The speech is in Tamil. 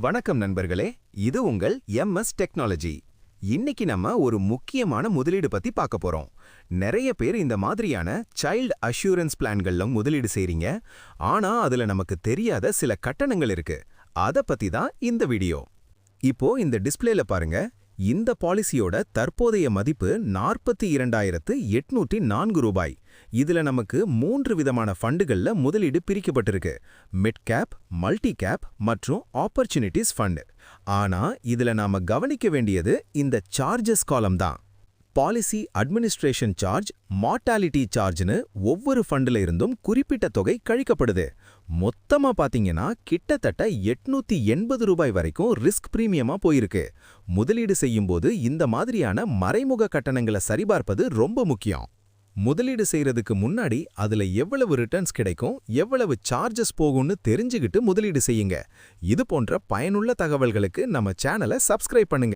வணக்கம் நண்பர்களே, இது உங்கள் எம்எஸ் டெக்னாலஜி. இன்னைக்கு நம்ம ஒரு முக்கியமான முதலீடு பத்தி பார்க்க போறோம். நிறைய பேர் இந்த மாதிரியான சைல்ட் அஷ்யூரன்ஸ் பிளான்கள்ல முதலீடு செய்றீங்க. ஆனா அதுல நமக்கு தெரியாத சில கட்டணங்கள் இருக்கு. அத பத்தி தான் இந்த வீடியோ. இப்போ இந்த டிஸ்ப்ளேல பாருங்க. இந்த பாலிசியோட தற்போதைய மதிப்பு 42,804 ரூபாய். இதுல நமக்கு 3 விதமான ஃபண்டுகள்ல முதலீடு பிரிக்கப்பட்டிருக்கு. மிட் கேப், மல்டி கேப் மற்றும் ஆப்பர்ச்சுனிட்டிஸ் ஃபண்ட். ஆனா இதுல நாம கவனிக்க வேண்டியது இந்த சார்ஜஸ் காலம் தான். பாலிசி அட்மினிஸ்ட்ரேஷன் சார்ஜ், மார்டாலிட்டி சார்ஜ்னு ஒவ்வொரு ஃபண்டுல இருந்தும் குறிப்பிட்ட தொகை கழிக்கப்படுது. மொத்தமா பாத்தீங்கன்னா கிட்டத்தட்ட 880 ரூபாய் வரைக்கும் ரிஸ்க் பிரீமியமா போயிருக்கு. முதலீடு செய்யும்போது இந்த மாதிரியான மறைமுக கட்டணங்களை சரிபார்ப்பது ரொம்ப முக்கியம். முதலீடு செய்யறதுக்கு முன்னாடி அதுல எவ்வளவு ரிட்டர்ன்ஸ் கிடைக்கும், எவ்வளவு சார்ஜஸ் போகும்னு தெரிஞ்சுக்கிட்டு முதலீடு செய்யுங்க. இது போன்ற பயனுள்ள தகவல்களுக்கு நம்ம சேனலை சப்ஸ்கிரைப் பண்ணுங்க.